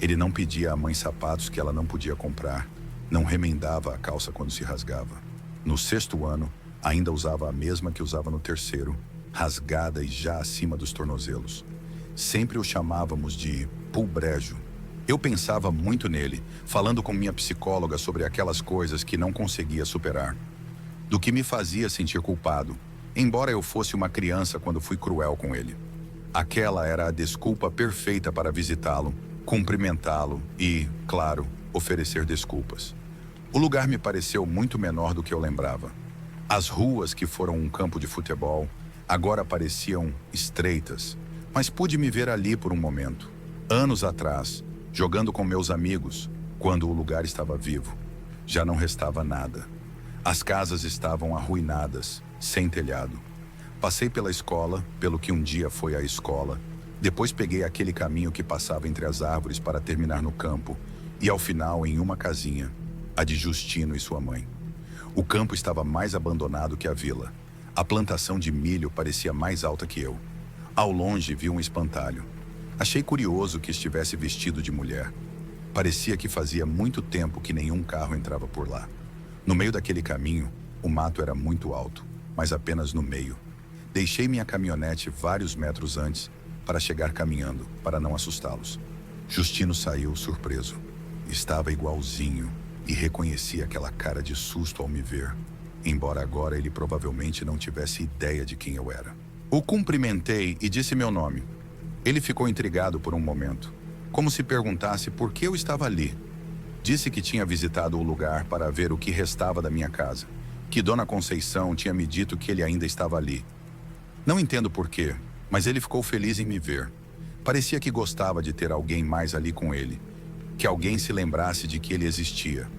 Ele não pedia à mãe sapatos que ela não podia comprar, não remendava a calça quando se rasgava. No 6º ano, ainda usava a mesma que usava no 3º, rasgada e já acima dos tornozelos. Sempre o chamávamos de pulbrejo. Eu pensava muito nele, falando com minha psicóloga sobre aquelas coisas que não conseguia superar. Do que me fazia sentir culpado, embora eu fosse uma criança quando fui cruel com ele. Aquela era a desculpa perfeita para visitá-lo, cumprimentá-lo e, claro, oferecer desculpas. O lugar me pareceu muito menor do que eu lembrava. As ruas, que foram um campo de futebol, agora pareciam estreitas, mas pude me ver ali por um momento. Anos atrás, jogando com meus amigos, quando o lugar estava vivo. Já não restava nada. As casas estavam arruinadas, sem telhado. Passei pela escola, pelo que um dia foi a escola. Depois peguei aquele caminho que passava entre as árvores para terminar no campo. E ao final em uma casinha, a de Justino e sua mãe. O campo estava mais abandonado que a vila. A plantação de milho parecia mais alta que eu. Ao longe vi um espantalho. Achei curioso que estivesse vestido de mulher. Parecia que fazia muito tempo que nenhum carro entrava por lá. No meio daquele caminho, o mato era muito alto, mas apenas no meio. Deixei minha caminhonete vários metros antes para chegar caminhando, para não assustá-los. Justino saiu surpreso. Estava igualzinho e reconheci aquela cara de susto ao me ver, embora agora ele provavelmente não tivesse ideia de quem eu era. O cumprimentei e disse meu nome. Ele ficou intrigado por um momento, como se perguntasse por que eu estava ali. Disse que tinha visitado o lugar para ver o que restava da minha casa, que Dona Conceição tinha me dito que ele ainda estava ali. Não entendo porquê, mas ele ficou feliz em me ver. Parecia que gostava de ter alguém mais ali com ele, que alguém se lembrasse de que ele existia.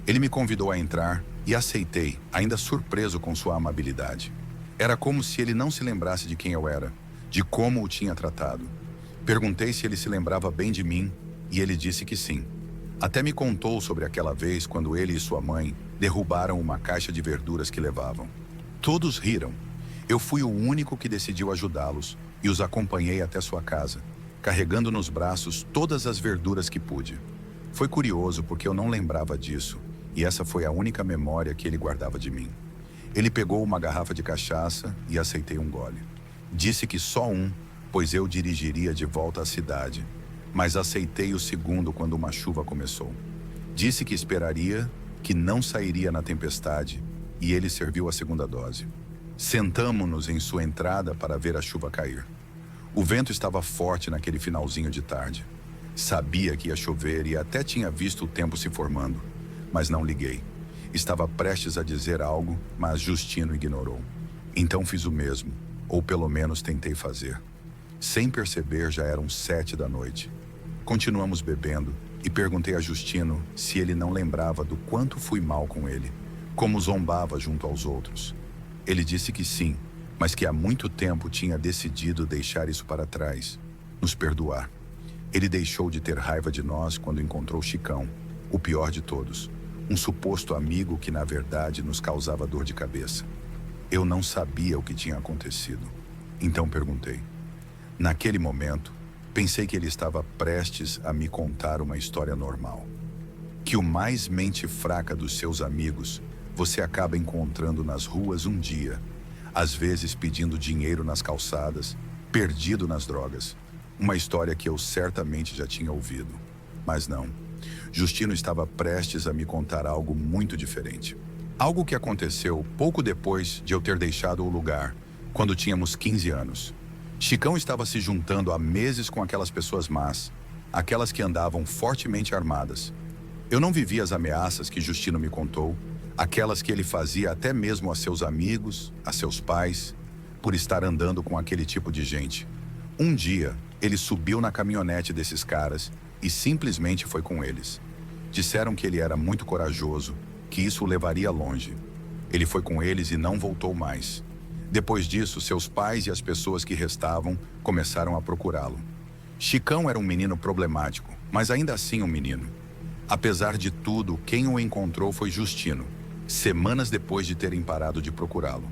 Ele me convidou a entrar e aceitei, ainda surpreso com sua amabilidade. Era como se ele não se lembrasse de quem eu era, de como o tinha tratado. Perguntei se ele se lembrava bem de mim e ele disse que sim. Até me contou sobre aquela vez quando ele e sua mãe derrubaram uma caixa de verduras que levavam. Todos riram. Eu fui o único que decidiu ajudá-los e os acompanhei até sua casa, carregando nos braços todas as verduras que pude. Foi curioso porque eu não lembrava disso, e essa foi a única memória que ele guardava de mim. Ele pegou uma garrafa de cachaça e aceitei um gole. Disse que só um, pois eu dirigiria de volta à cidade, mas aceitei o segundo quando uma chuva começou. Disse que esperaria, que não sairia na tempestade, e ele serviu a segunda dose. Sentamo-nos em sua entrada para ver a chuva cair. O vento estava forte naquele finalzinho de tarde. Sabia que ia chover e até tinha visto o tempo se formando, mas não liguei. Estava prestes a dizer algo, mas Justino ignorou. Então fiz o mesmo, ou pelo menos tentei fazer. Sem perceber, já eram 7 da noite. Continuamos bebendo e perguntei a Justino se ele não lembrava do quanto fui mal com ele, como zombava junto aos outros. Ele disse que sim, mas que há muito tempo tinha decidido deixar isso para trás, nos perdoar. Ele deixou de ter raiva de nós quando encontrou Chicão, o pior de todos, um suposto amigo que na verdade nos causava dor de cabeça. Eu não sabia o que tinha acontecido, então perguntei. Naquele momento, pensei que ele estava prestes a me contar uma história normal. Que o mais mente fraca dos seus amigos você acaba encontrando nas ruas um dia, às vezes pedindo dinheiro nas calçadas, perdido nas drogas. Uma história que eu certamente já tinha ouvido. Mas não. Justino estava prestes a me contar algo muito diferente. Algo que aconteceu pouco depois de eu ter deixado o lugar, quando tínhamos 15 anos. Chicão estava se juntando há meses com aquelas pessoas más, aquelas que andavam fortemente armadas. Eu não vivia as ameaças que Justino me contou, aquelas que ele fazia até mesmo a seus amigos, a seus pais, por estar andando com aquele tipo de gente. Um dia, ele subiu na caminhonete desses caras e simplesmente foi com eles. Disseram que ele era muito corajoso, que isso o levaria longe. Ele foi com eles e não voltou mais. Depois disso, seus pais e as pessoas que restavam começaram a procurá-lo. Chicão era um menino problemático, mas ainda assim um menino. Apesar de tudo, quem o encontrou foi Justino, semanas depois de terem parado de procurá-lo.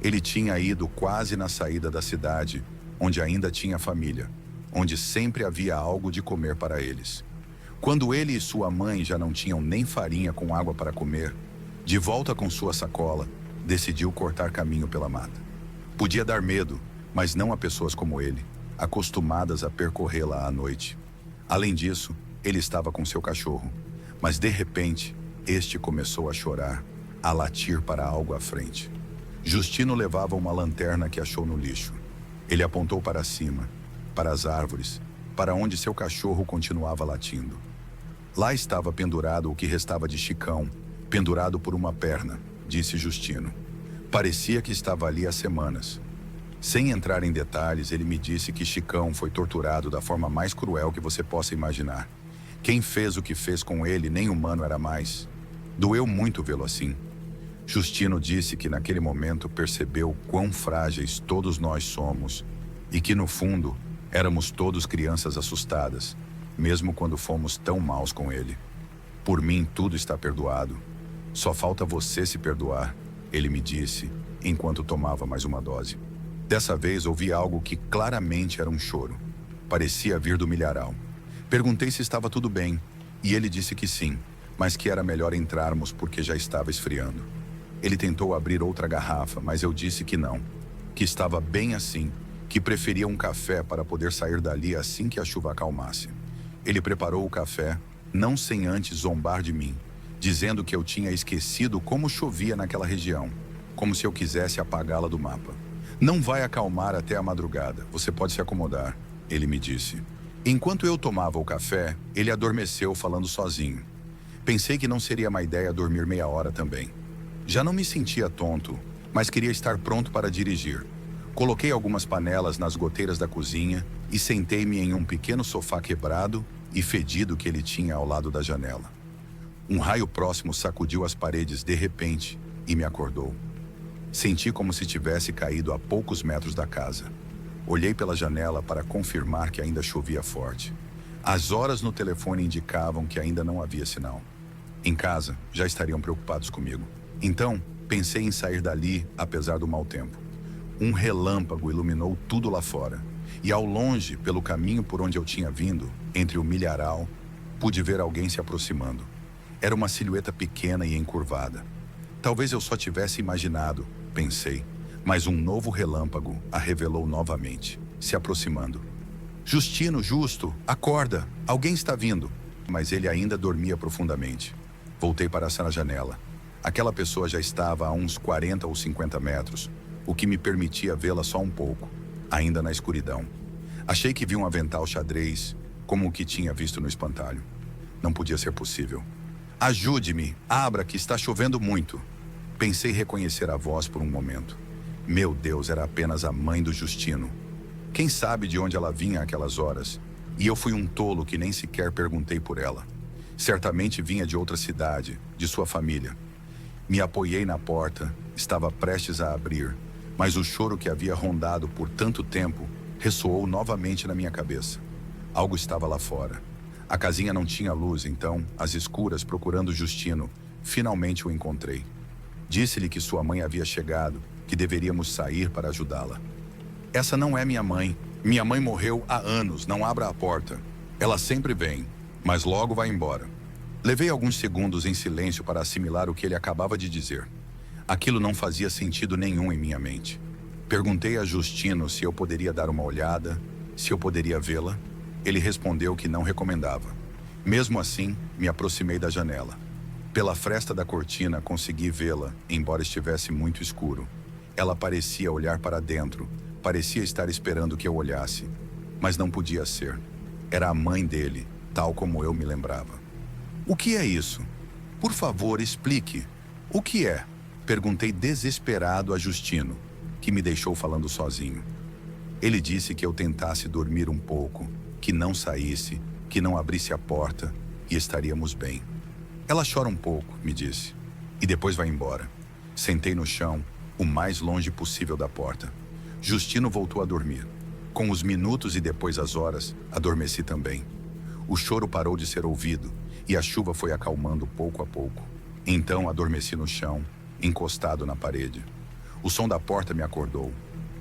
Ele tinha ido quase na saída da cidade, onde ainda tinha família, onde sempre havia algo de comer para eles. Quando ele e sua mãe já não tinham nem farinha com água para comer, de volta com sua sacola, decidiu cortar caminho pela mata. Podia dar medo, mas não a pessoas como ele, acostumadas a percorrê-la à noite. Além disso, ele estava com seu cachorro, mas de repente, este começou a chorar, a latir para algo à frente. Justino levava uma lanterna que achou no lixo. Ele apontou para cima, para as árvores, para onde seu cachorro continuava latindo. Lá estava pendurado o que restava de Chicão, pendurado por uma perna, disse Justino. Parecia que estava ali há semanas. Sem entrar em detalhes, ele me disse que Chicão foi torturado da forma mais cruel que você possa imaginar. Quem fez o que fez com ele nem humano era mais. Doeu muito vê-lo assim. Justino disse que naquele momento percebeu quão frágeis todos nós somos e que, no fundo, éramos todos crianças assustadas, mesmo quando fomos tão maus com ele. Por mim, tudo está perdoado. Só falta você se perdoar, ele me disse, enquanto tomava mais uma dose. Dessa vez, ouvi algo que claramente era um choro. Parecia vir do milharal. Perguntei se estava tudo bem, e ele disse que sim, mas que era melhor entrarmos porque já estava esfriando. Ele tentou abrir outra garrafa, mas eu disse que não, que estava bem assim, que preferia um café para poder sair dali assim que a chuva acalmasse. Ele preparou o café, não sem antes zombar de mim, dizendo que eu tinha esquecido como chovia naquela região, como se eu quisesse apagá-la do mapa. Não vai acalmar até a madrugada, você pode se acomodar, ele me disse. Enquanto eu tomava o café, ele adormeceu falando sozinho. Pensei que não seria má ideia dormir meia hora também. Já não me sentia tonto, mas queria estar pronto para dirigir. Coloquei algumas panelas nas goteiras da cozinha e sentei-me em um pequeno sofá quebrado e fedido que ele tinha ao lado da janela. Um raio próximo sacudiu as paredes de repente e me acordou. Senti como se tivesse caído a poucos metros da casa. Olhei pela janela para confirmar que ainda chovia forte. As horas no telefone indicavam que ainda não havia sinal. Em casa, já estariam preocupados comigo. Então, pensei em sair dali, apesar do mau tempo. Um relâmpago iluminou tudo lá fora. E ao longe, pelo caminho por onde eu tinha vindo, entre o milharal, pude ver alguém se aproximando. Era uma silhueta pequena e encurvada. Talvez eu só tivesse imaginado, pensei, mas um novo relâmpago a revelou novamente, se aproximando. Justino, Justo, acorda, alguém está vindo. Mas ele ainda dormia profundamente. Voltei para a janela. Aquela pessoa já estava a uns 40 ou 50 metros, o que me permitia vê-la só um pouco, ainda na escuridão. Achei que vi um avental xadrez, como o que tinha visto no espantalho. Não podia ser possível. Ajude-me, abra que está chovendo muito. Pensei reconhecer a voz por um momento. Meu Deus, era apenas a mãe do Justino. Quem sabe de onde ela vinha àquelas horas? E eu fui um tolo que nem sequer perguntei por ela. Certamente vinha de outra cidade, de sua família. Me apoiei na porta, estava prestes a abrir, mas o choro que havia rondado por tanto tempo ressoou novamente na minha cabeça. Algo estava lá fora. A casinha não tinha luz, então, às escuras, procurando Justino, finalmente o encontrei. Disse-lhe que sua mãe havia chegado, que deveríamos sair para ajudá-la. Essa não é minha mãe. Minha mãe morreu há anos, não abra a porta. Ela sempre vem, mas logo vai embora. Levei alguns segundos em silêncio para assimilar o que ele acabava de dizer. Aquilo não fazia sentido nenhum em minha mente. Perguntei a Justino se eu poderia dar uma olhada, se eu poderia vê-la. Ele respondeu que não recomendava. Mesmo assim, me aproximei da janela. Pela fresta da cortina, consegui vê-la, embora estivesse muito escuro. Ela parecia olhar para dentro, parecia estar esperando que eu olhasse, mas não podia ser. Era a mãe dele, tal como eu me lembrava. O que é isso? Por favor, explique. O que é? Perguntei desesperado a Justino, que me deixou falando sozinho. Ele disse que eu tentasse dormir um pouco, que não saísse, que não abrisse a porta e estaríamos bem. Ela chora um pouco, me disse, e depois vai embora. Sentei no chão, o mais longe possível da porta. Justino voltou a dormir. Com os minutos e depois as horas, adormeci também. O choro parou de ser ouvido e a chuva foi acalmando pouco a pouco. Então adormeci no chão, encostado na parede. O som da porta me acordou.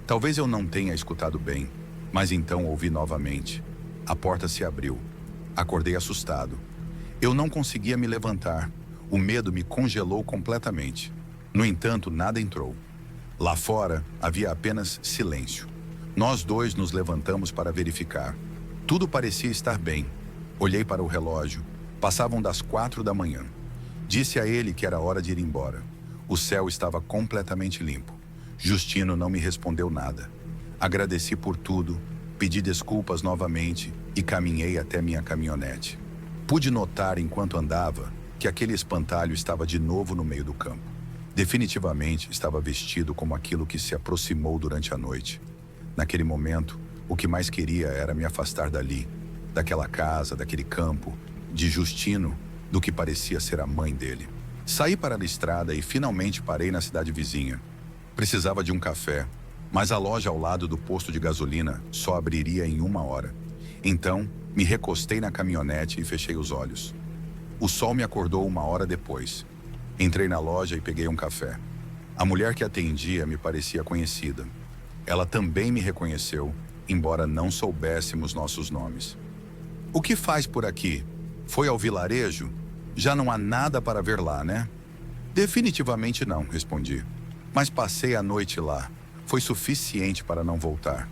Talvez eu não tenha escutado bem, mas então ouvi novamente. A porta se abriu. Acordei assustado. Eu não conseguia me levantar. O medo me congelou completamente. No entanto, nada entrou. Lá fora, havia apenas silêncio. Nós dois nos levantamos para verificar. Tudo parecia estar bem. Olhei para o relógio. Passavam das 4 da manhã. Disse a ele que era hora de ir embora. O céu estava completamente limpo. Justino não me respondeu nada. Agradeci por tudo, pedi desculpas novamente e caminhei até minha caminhonete. Pude notar enquanto andava que aquele espantalho estava de novo no meio do campo. Definitivamente estava vestido como aquilo que se aproximou durante a noite. Naquele momento, o que mais queria era me afastar dali, daquela casa, daquele campo, de Justino, do que parecia ser a mãe dele. Saí para a estrada e finalmente parei na cidade vizinha. Precisava de um café, mas a loja ao lado do posto de gasolina só abriria em 1 hora. Então, me recostei na caminhonete e fechei os olhos. O sol me acordou 1 hora depois. Entrei na loja e peguei um café. A mulher que atendia me parecia conhecida. Ela também me reconheceu, embora não soubéssemos nossos nomes. O que faz por aqui? Foi ao vilarejo? Já não há nada para ver lá, né? Definitivamente não, respondi. Mas passei a noite lá. Foi suficiente para não voltar.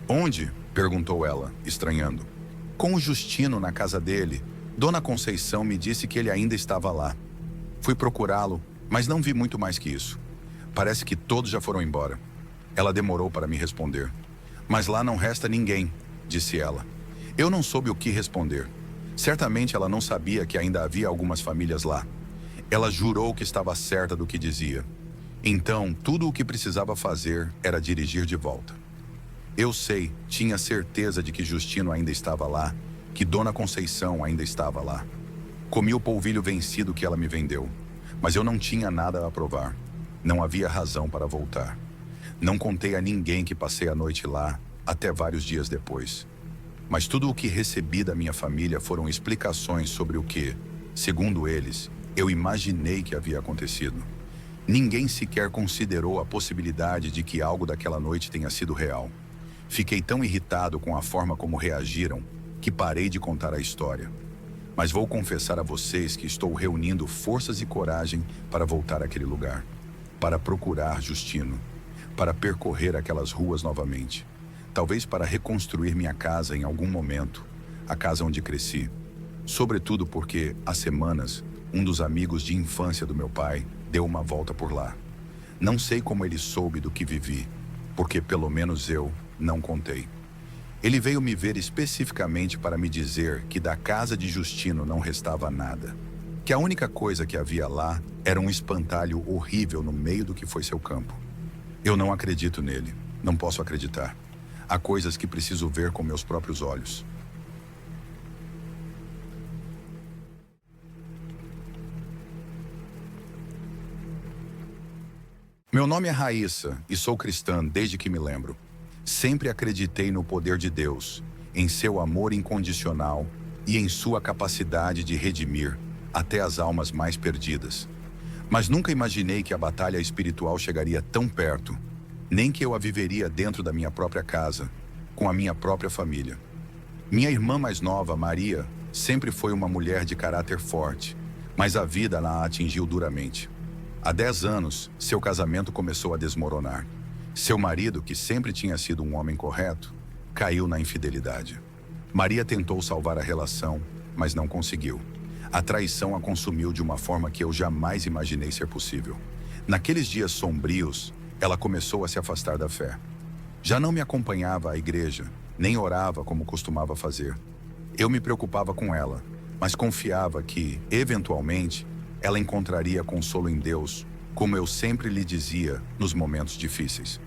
Onde? Perguntou ela, estranhando. Com o Justino na casa dele. Dona Conceição me disse que ele ainda estava lá. Fui procurá-lo, mas não vi muito mais que isso. Parece que todos já foram embora. Ela demorou para me responder. Mas lá não resta ninguém, disse ela. Eu não soube o que responder. Certamente ela não sabia que ainda havia algumas famílias lá. Ela jurou que estava certa do que dizia. Então, tudo o que precisava fazer era dirigir de volta. Eu sei, tinha certeza de que Justino ainda estava lá, que Dona Conceição ainda estava lá. Comi o polvilho vencido que ela me vendeu, mas eu não tinha nada a provar. Não havia razão para voltar. Não contei a ninguém que passei a noite lá, até vários dias depois. Mas tudo o que recebi da minha família foram explicações sobre o que, segundo eles, eu imaginei que havia acontecido. Ninguém sequer considerou a possibilidade de que algo daquela noite tenha sido real. Fiquei tão irritado com a forma como reagiram que parei de contar a história. Mas vou confessar a vocês que estou reunindo forças e coragem para voltar àquele lugar, para procurar Justino, para percorrer aquelas ruas novamente, talvez para reconstruir minha casa em algum momento, a casa onde cresci. Sobretudo porque, há semanas, um dos amigos de infância do meu pai deu uma volta por lá. Não sei como ele soube do que vivi, porque pelo menos eu não contei. Ele veio me ver especificamente para me dizer que da casa de Justino não restava nada, que a única coisa que havia lá era um espantalho horrível no meio do que foi seu campo. Eu não acredito nele, não posso acreditar. Há coisas que preciso ver com meus próprios olhos. Meu nome é Raíssa e sou cristã desde que me lembro. Sempre acreditei no poder de Deus, em seu amor incondicional e em sua capacidade de redimir até as almas mais perdidas. Mas nunca imaginei que a batalha espiritual chegaria tão perto, nem que eu a viveria dentro da minha própria casa, com a minha própria família. Minha irmã mais nova, Maria, sempre foi uma mulher de caráter forte, mas a vida a atingiu duramente. Há 10 anos, seu casamento começou a desmoronar. Seu marido, que sempre tinha sido um homem correto, caiu na infidelidade. Maria tentou salvar a relação, mas não conseguiu. A traição a consumiu de uma forma que eu jamais imaginei ser possível. Naqueles dias sombrios, ela começou a se afastar da fé. Já não me acompanhava à igreja, nem orava como costumava fazer. Eu me preocupava com ela, mas confiava que, eventualmente, ela encontraria consolo em Deus, como eu sempre lhe dizia nos momentos difíceis.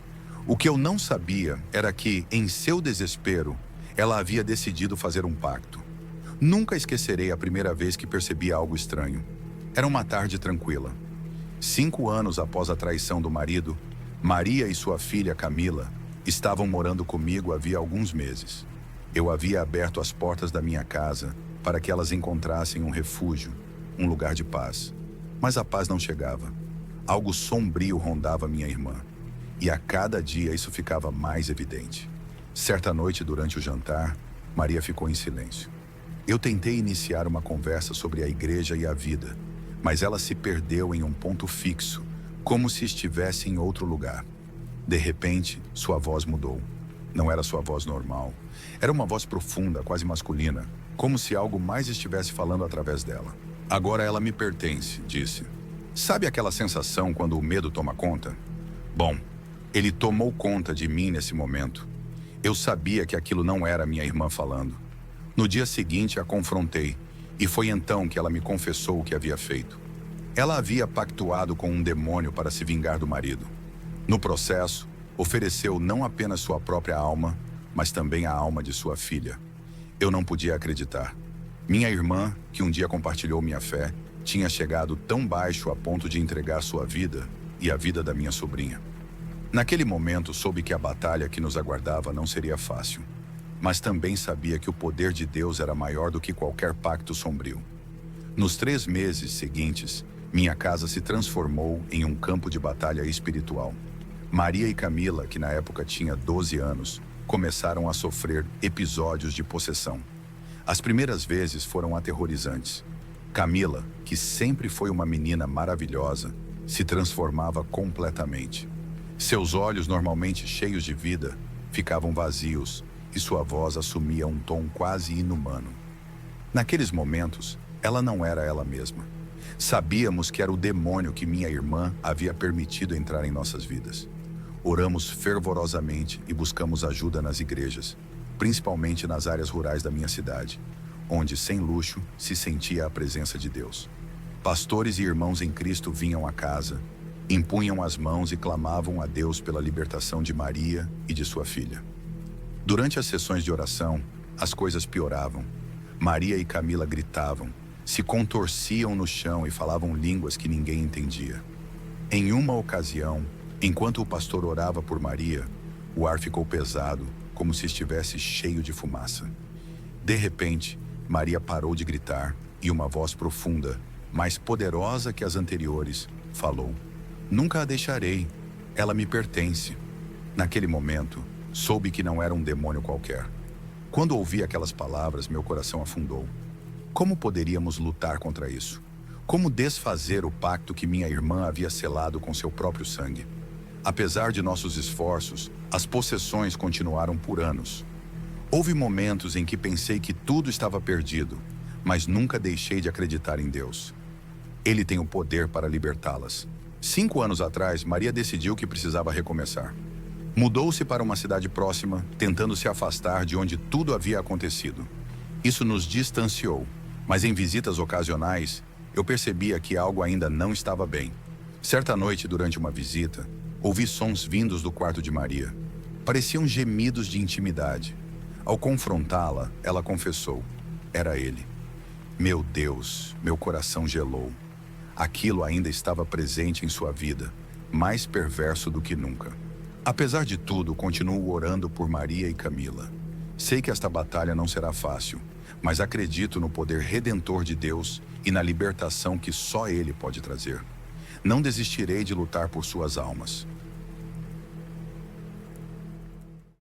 O que eu não sabia era que, em seu desespero, ela havia decidido fazer um pacto. Nunca esquecerei a primeira vez que percebi algo estranho. Era uma tarde tranquila. 5 anos após a traição do marido, Maria e sua filha Camila estavam morando comigo havia alguns meses. Eu havia aberto as portas da minha casa para que elas encontrassem um refúgio, um lugar de paz. Mas a paz não chegava. Algo sombrio rondava minha irmã. E a cada dia isso ficava mais evidente. Certa noite, durante o jantar, Maria ficou em silêncio. Eu tentei iniciar uma conversa sobre a igreja e a vida, mas ela se perdeu em um ponto fixo, como se estivesse em outro lugar. De repente, sua voz mudou. Não era sua voz normal. Era uma voz profunda, quase masculina, como se algo mais estivesse falando através dela. Agora ela me pertence, disse. Sabe aquela sensação quando o medo toma conta? Bom, ele tomou conta de mim nesse momento. Eu sabia que aquilo não era minha irmã falando. No dia seguinte, a confrontei, e foi então que ela me confessou o que havia feito. Ela havia pactuado com um demônio para se vingar do marido. No processo, ofereceu não apenas sua própria alma, mas também a alma de sua filha. Eu não podia acreditar. Minha irmã, que um dia compartilhou minha fé, tinha chegado tão baixo a ponto de entregar sua vida e a vida da minha sobrinha. Naquele momento, soube que a batalha que nos aguardava não seria fácil, mas também sabia que o poder de Deus era maior do que qualquer pacto sombrio. Nos 3 meses seguintes, minha casa se transformou em um campo de batalha espiritual. Maria e Camila, que na época tinha 12 anos, começaram a sofrer episódios de possessão. As primeiras vezes foram aterrorizantes. Camila, que sempre foi uma menina maravilhosa, se transformava completamente. Seus olhos, normalmente cheios de vida, ficavam vazios e sua voz assumia um tom quase inumano. Naqueles momentos, ela não era ela mesma. Sabíamos que era o demônio que minha irmã havia permitido entrar em nossas vidas. Oramos fervorosamente e buscamos ajuda nas igrejas, principalmente nas áreas rurais da minha cidade, onde, sem luxo, se sentia a presença de Deus. Pastores e irmãos em Cristo vinham à casa, impunham as mãos e clamavam a Deus pela libertação de Maria e de sua filha. Durante as sessões de oração, as coisas pioravam. Maria e Camila gritavam, se contorciam no chão e falavam línguas que ninguém entendia. Em uma ocasião, enquanto o pastor orava por Maria, o ar ficou pesado, como se estivesse cheio de fumaça. De repente, Maria parou de gritar e uma voz profunda, mais poderosa que as anteriores, falou: "Nunca a deixarei, ela me pertence." Naquele momento, soube que não era um demônio qualquer. Quando ouvi aquelas palavras, meu coração afundou. Como poderíamos lutar contra isso? Como desfazer o pacto que minha irmã havia selado com seu próprio sangue? Apesar de nossos esforços, as possessões continuaram por anos. Houve momentos em que pensei que tudo estava perdido, mas nunca deixei de acreditar em Deus. Ele tem o poder para libertá-las. 5 anos atrás, Maria decidiu que precisava recomeçar. Mudou-se para uma cidade próxima, tentando se afastar de onde tudo havia acontecido. Isso nos distanciou, mas em visitas ocasionais, eu percebia que algo ainda não estava bem. Certa noite, durante uma visita, ouvi sons vindos do quarto de Maria. Pareciam gemidos de intimidade. Ao confrontá-la, ela confessou: era ele. Meu Deus, meu coração gelou. Aquilo ainda estava presente em sua vida, mais perverso do que nunca. Apesar de tudo, continuo orando por Maria e Camila. Sei que esta batalha não será fácil, mas acredito no poder redentor de Deus e na libertação que só Ele pode trazer. Não desistirei de lutar por suas almas.